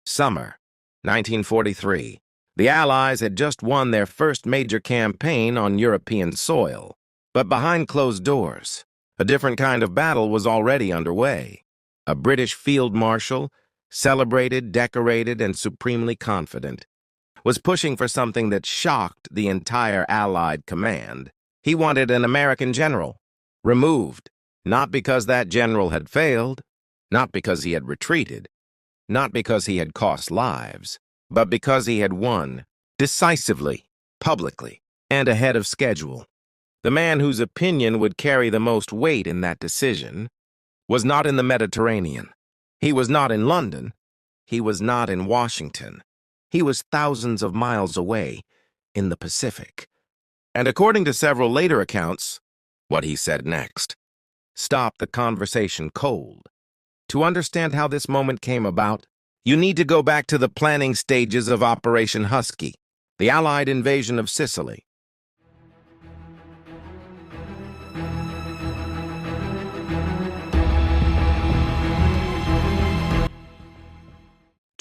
Summer, 1943. The Allies had just won their first major campaign on European soil. But behind closed doors, a different kind of battle was already underway. A British field marshal, celebrated, decorated, and supremely confident, was pushing for something that shocked the entire Allied command. He wanted an American general removed, not because that general had failed, not because he had retreated, not because he had cost lives, but because he had won, decisively, publicly, and ahead of schedule. The man whose opinion would carry the most weight in that decision was not in the Mediterranean. He was not in London. He was not in Washington. He was thousands of miles away in the Pacific. And according to several later accounts, what he said next stopped the conversation cold. To understand how this moment came about, you need to go back to the planning stages of Operation Husky, the Allied invasion of Sicily.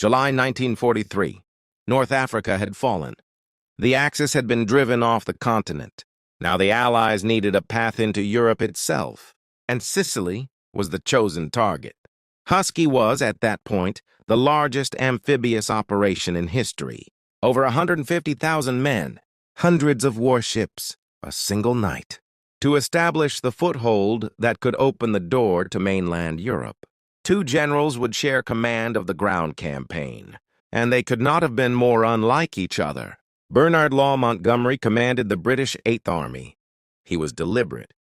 July 1943. North Africa had fallen. The Axis had been driven off the continent. Now the Allies needed a path into Europe itself, and Sicily was the chosen target. Husky was, at that point, the largest amphibious operation in history. Over 150,000 men, hundreds of warships, a single night, to establish the foothold that could open the door to mainland Europe. Two generals would share command of the ground campaign, and they could not have been more unlike each other. Bernard Law Montgomery commanded the British Eighth Army. He was deliberate,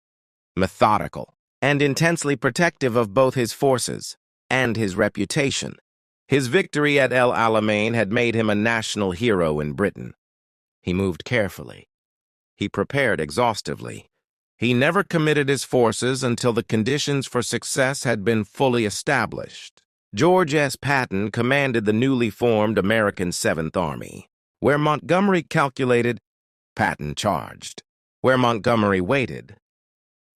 methodical, and intensely protective of both his forces and his reputation. His victory at El Alamein had made him a national hero in Britain. He moved carefully. He prepared exhaustively. He never committed his forces until the conditions for success had been fully established. George S. Patton commanded the newly formed American Seventh Army. Where Montgomery calculated, Patton charged. Where Montgomery waited,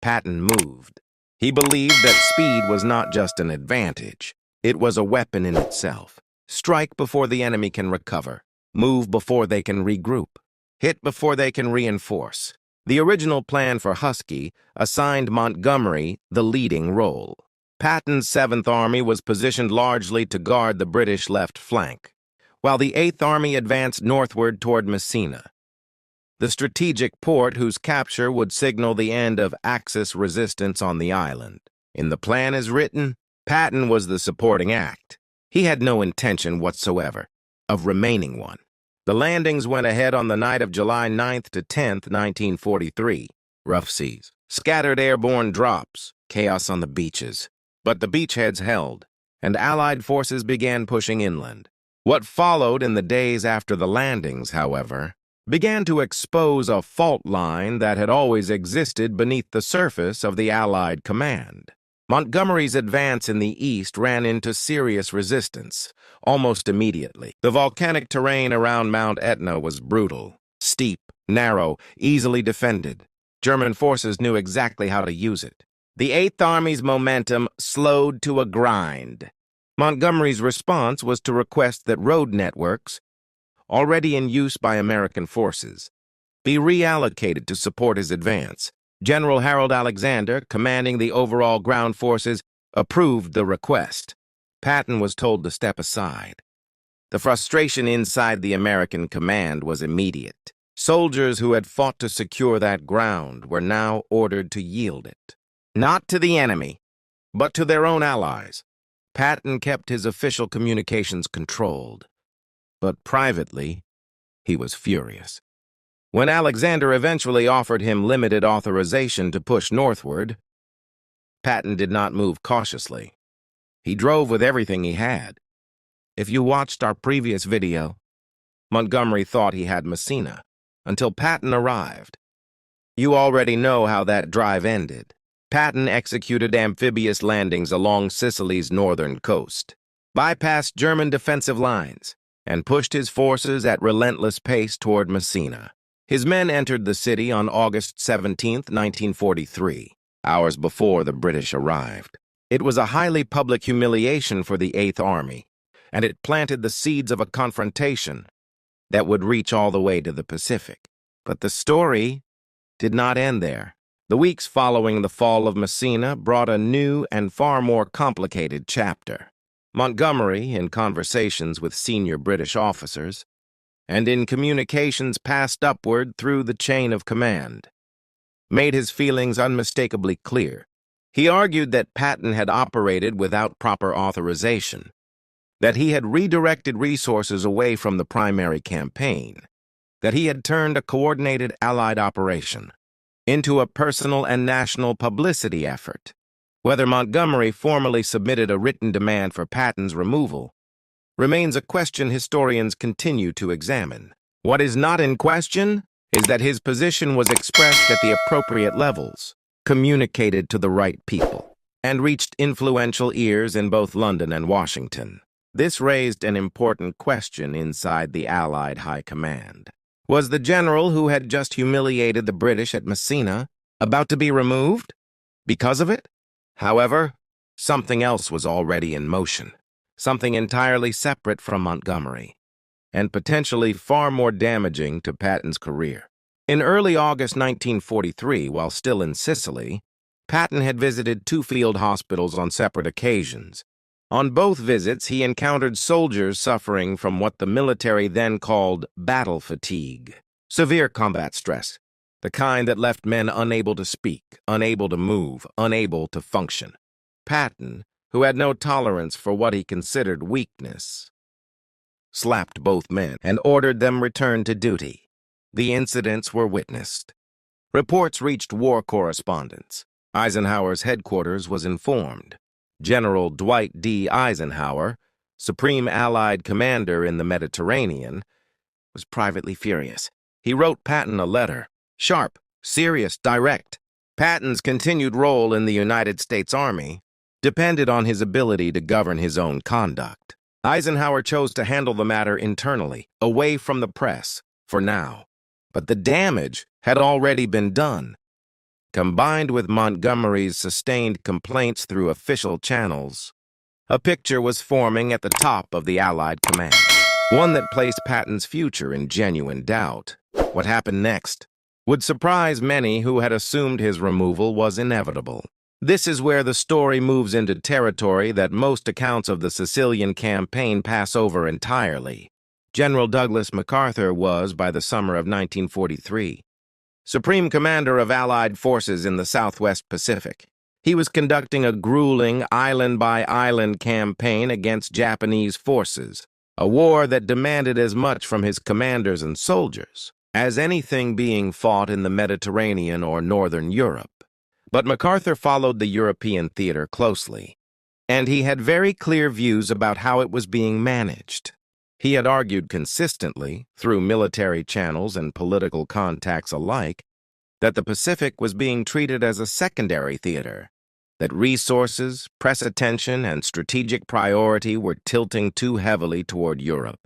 Patton moved. He believed that speed was not just an advantage. It was a weapon in itself. Strike before the enemy can recover. Move before they can regroup. Hit before they can reinforce. The original plan for Husky assigned Montgomery the leading role. Patton's Seventh Army was positioned largely to guard the British left flank, while the Eighth Army advanced northward toward Messina, the strategic port whose capture would signal the end of Axis resistance on the island. In the plan as written, Patton was the supporting act. He had no intention whatsoever of remaining one. The landings went ahead on the night of July 9th to 10th, 1943. Rough seas, scattered airborne drops, chaos on the beaches. But the beachheads held, and Allied forces began pushing inland. What followed in the days after the landings, however, began to expose a fault line that had always existed beneath the surface of the Allied command. Montgomery's advance in the east ran into serious resistance almost immediately. The volcanic terrain around Mount Etna was brutal, steep, narrow, easily defended. German forces knew exactly how to use it. The Eighth Army's momentum slowed to a grind. Montgomery's response was to request that road networks, already in use by American forces, be reallocated to support his advance. General Harold Alexander, commanding the overall ground forces, approved the request. Patton was told to step aside. The frustration inside the American command was immediate. Soldiers who had fought to secure that ground were now ordered to yield it. Not to the enemy, but to their own allies. Patton kept his official communications controlled, but privately, he was furious. When Alexander eventually offered him limited authorization to push northward, Patton did not move cautiously. He drove with everything he had. If you watched our previous video, Montgomery thought he had Messina, until Patton arrived. You already know how that drive ended. Patton executed amphibious landings along Sicily's northern coast, bypassed German defensive lines, and pushed his forces at relentless pace toward Messina. His men entered the city on August 17, 1943, hours before the British arrived. It was a highly public humiliation for the Eighth Army, and it planted the seeds of a confrontation that would reach all the way to the Pacific. But the story did not end there. The weeks following the fall of Messina brought a new and far more complicated chapter. Montgomery, in conversations with senior British officers, and in communications passed upward through the chain of command, made his feelings unmistakably clear. He argued that Patton had operated without proper authorization, that he had redirected resources away from the primary campaign, that he had turned a coordinated Allied operation into a personal and national publicity effort. Whether Montgomery formally submitted a written demand for Patton's removal remains a question historians continue to examine. What is not in question is that his position was expressed at the appropriate levels, communicated to the right people, and reached influential ears in both London and Washington. This raised an important question inside the Allied High Command. Was the general who had just humiliated the British at Messina about to be removed because of it? However, something else was already in motion, something entirely separate from Montgomery, and potentially far more damaging to Patton's career. In early August 1943, while still in Sicily, Patton had visited two field hospitals on separate occasions. On both visits, he encountered soldiers suffering from what the military then called battle fatigue, severe combat stress, the kind that left men unable to speak, unable to move, unable to function. Patton, who had no tolerance for what he considered weakness, slapped both men and ordered them returned to duty. The incidents were witnessed. Reports reached war correspondents. Eisenhower's headquarters was informed. General Dwight D. Eisenhower, Supreme Allied Commander in the Mediterranean, was privately furious. He wrote Patton a letter, sharp, serious, direct. Patton's continued role in the United States Army depended on his ability to govern his own conduct. Eisenhower chose to handle the matter internally, away from the press, for now. But the damage had already been done. Combined with Montgomery's sustained complaints through official channels, a picture was forming at the top of the Allied command, one that placed Patton's future in genuine doubt. What happened next would surprise many who had assumed his removal was inevitable. This is where the story moves into territory that most accounts of the Sicilian campaign pass over entirely. General Douglas MacArthur was, by the summer of 1943, Supreme Commander of Allied forces in the Southwest Pacific. He was conducting a grueling island-by-island campaign against Japanese forces, a war that demanded as much from his commanders and soldiers as anything being fought in the Mediterranean or Northern Europe. But MacArthur followed the European theater closely, and he had very clear views about how it was being managed. He had argued consistently, through military channels and political contacts alike, that the Pacific was being treated as a secondary theater, that resources, press attention, and strategic priority were tilting too heavily toward Europe,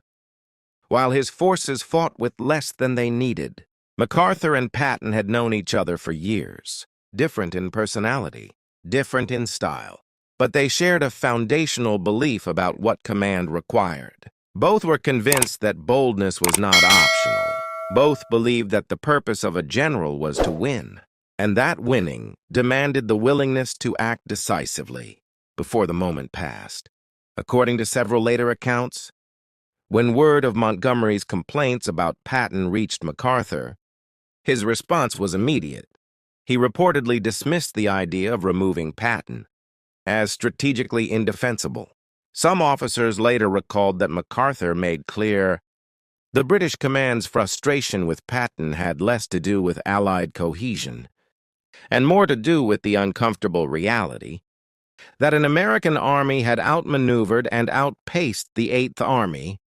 while his forces fought with less than they needed. MacArthur and Patton had known each other for years, different in personality, different in style, but they shared a foundational belief about what command required. Both were convinced that boldness was not optional. Both believed that the purpose of a general was to win, and that winning demanded the willingness to act decisively before the moment passed. According to several later accounts, when word of Montgomery's complaints about Patton reached MacArthur, his response was immediate. He reportedly dismissed the idea of removing Patton as strategically indefensible. Some officers later recalled that MacArthur made clear the British command's frustration with Patton had less to do with Allied cohesion and more to do with the uncomfortable reality that an American army had outmaneuvered and outpaced the Eighth Army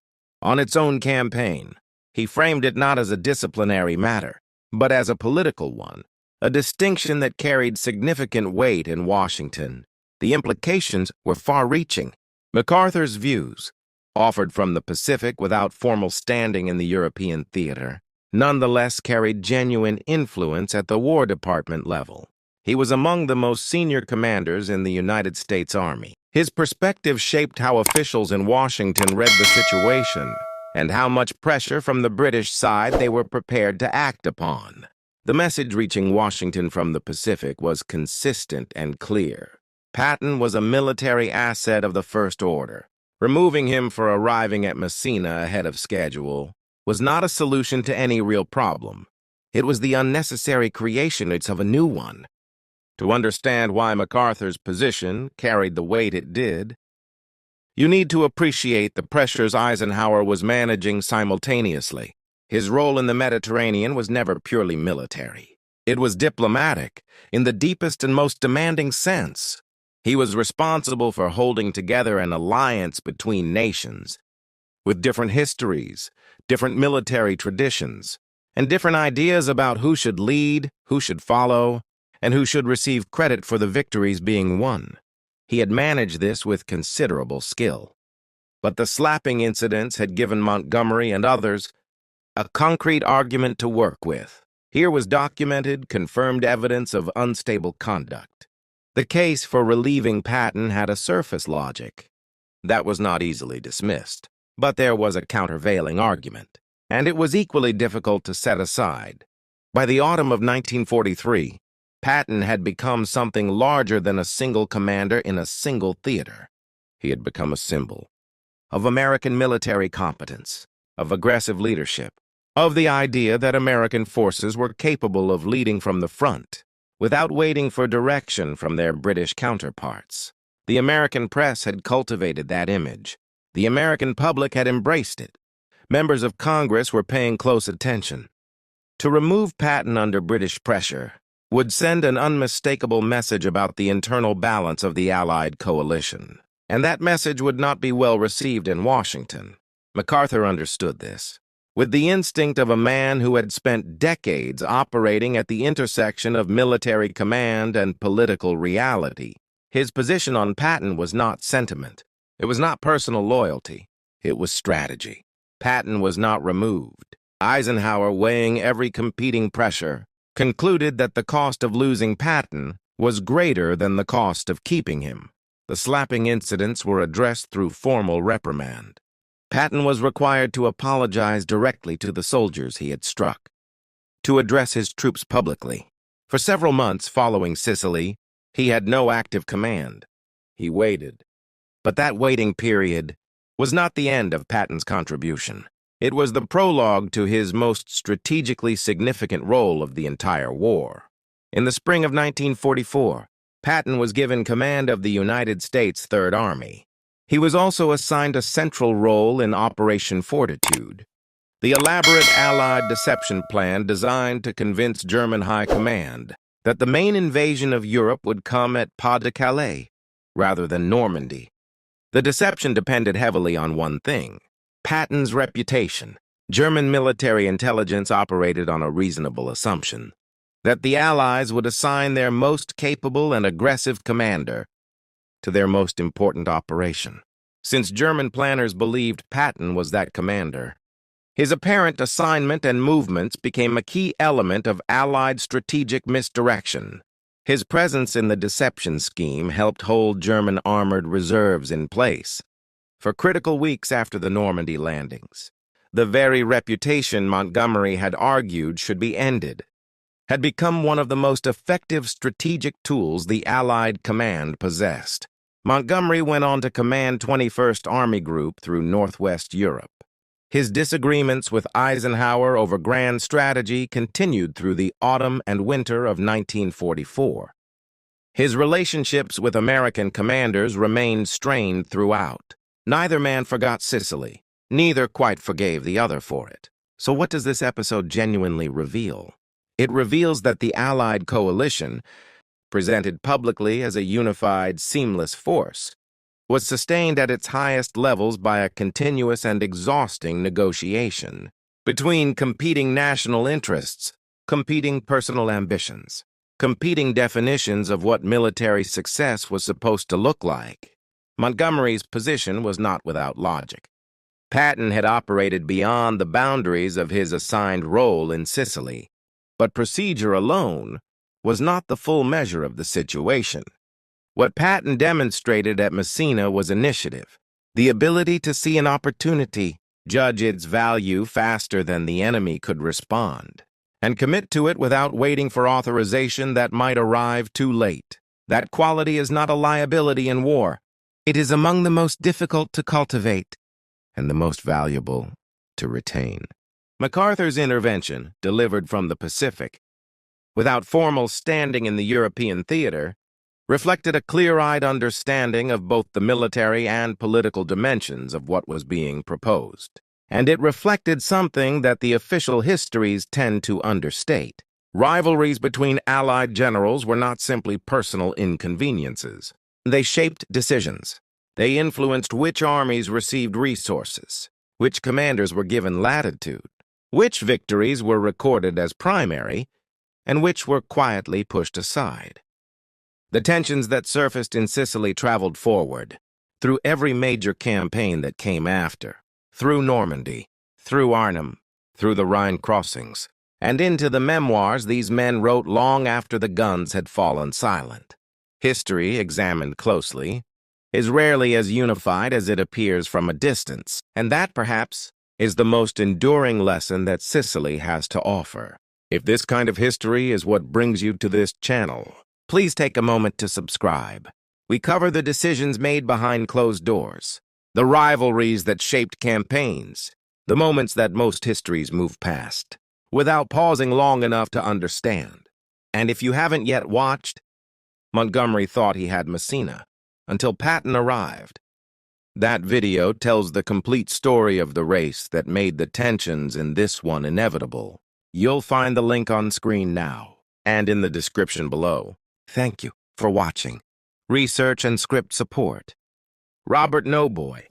on its own campaign. He framed it not as a disciplinary matter, but as a political one, a distinction that carried significant weight in Washington. The implications were far-reaching. MacArthur's views, offered from the Pacific without formal standing in the European theater, nonetheless carried genuine influence at the War Department level. He was among the most senior commanders in the United States Army. His perspective shaped how officials in Washington read the situation and how much pressure from the British side they were prepared to act upon. The message reaching Washington from the Pacific was consistent and clear. Patton was a military asset of the First Order. Removing him for arriving at Messina ahead of schedule was not a solution to any real problem. It was the unnecessary creation of a new one. To understand why MacArthur's position carried the weight it did, you need to appreciate the pressures Eisenhower was managing simultaneously. His role in the Mediterranean was never purely military. It was diplomatic, in the deepest and most demanding sense. He was responsible for holding together an alliance between nations, with different histories, different military traditions, and different ideas about who should lead, who should follow, and who should receive credit for the victories being won. He had managed this with considerable skill. But the slapping incidents had given Montgomery and others a concrete argument to work with. Here was documented, confirmed evidence of unstable conduct. The case for relieving Patton had a surface logic that was not easily dismissed, but there was a countervailing argument, and it was equally difficult to set aside. By the autumn of 1943, Patton had become something larger than a single commander in a single theater. He had become a symbol of American military competence, of aggressive leadership, of the idea that American forces were capable of leading from the front without waiting for direction from their British counterparts. The American press had cultivated that image. The American public had embraced it. Members of Congress were paying close attention. To remove Patton under British pressure would send an unmistakable message about the internal balance of the Allied coalition, and that message would not be well received in Washington. MacArthur understood this. With the instinct of a man who had spent decades operating at the intersection of military command and political reality, his position on Patton was not sentiment. It was not personal loyalty. It was strategy. Patton was not removed. Eisenhower, weighing every competing pressure, concluded that the cost of losing Patton was greater than the cost of keeping him. The slapping incidents were addressed through formal reprimand. Patton was required to apologize directly to the soldiers he had struck, to address his troops publicly. For several months following Sicily, he had no active command. He waited. But that waiting period was not the end of Patton's contribution. It was the prologue to his most strategically significant role of the entire war. In the spring of 1944, Patton was given command of the United States Third Army. He was also assigned a central role in Operation Fortitude, the elaborate Allied deception plan designed to convince German High Command that the main invasion of Europe would come at Pas-de-Calais rather than Normandy. The deception depended heavily on one thing: Patton's reputation. German military intelligence operated on a reasonable assumption that the Allies would assign their most capable and aggressive commander to their most important operation. Since German planners believed Patton was that commander, his apparent assignment and movements became a key element of Allied strategic misdirection. His presence in the deception scheme helped hold German armored reserves in place for critical weeks after the Normandy landings. The very reputation Montgomery had argued should be ended had become one of the most effective strategic tools the Allied command possessed. Montgomery went on to command 21st Army Group through Northwest Europe. His disagreements with Eisenhower over grand strategy continued through the autumn and winter of 1944. His relationships with American commanders remained strained throughout. Neither man forgot Sicily. Neither quite forgave the other for it. So what does this episode genuinely reveal? It reveals that the Allied coalition, presented publicly as a unified, seamless force, was sustained at its highest levels by a continuous and exhausting negotiation between competing national interests, competing personal ambitions, competing definitions of what military success was supposed to look like. Montgomery's position was not without logic. Patton had operated beyond the boundaries of his assigned role in Sicily, but procedure alone was not the full measure of the situation. What Patton demonstrated at Messina was initiative, the ability to see an opportunity, judge its value faster than the enemy could respond, and commit to it without waiting for authorization that might arrive too late. That quality is not a liability in war. It is among the most difficult to cultivate and the most valuable to retain. MacArthur's intervention, delivered from the Pacific, without formal standing in the European theater, reflected a clear-eyed understanding of both the military and political dimensions of what was being proposed. And it reflected something that the official histories tend to understate. Rivalries between Allied generals were not simply personal inconveniences. They shaped decisions. They influenced which armies received resources, which commanders were given latitude, which victories were recorded as primary, and which were quietly pushed aside. The tensions that surfaced in Sicily traveled forward, through every major campaign that came after, through Normandy, through Arnhem, through the Rhine crossings, and into the memoirs these men wrote long after the guns had fallen silent. History, examined closely, is rarely as unified as it appears from a distance, and that, perhaps, is the most enduring lesson that Sicily has to offer. If this kind of history is what brings you to this channel, please take a moment to subscribe. We cover the decisions made behind closed doors, the rivalries that shaped campaigns, the moments that most histories move past, without pausing long enough to understand. And if you haven't yet watched, Montgomery thought he had Messina, until Patton arrived. That video tells the complete story of the race that made the tensions in this one inevitable. You'll find the link on screen now, and in the description below. Thank you for watching. Research and script support: Robert Noboy.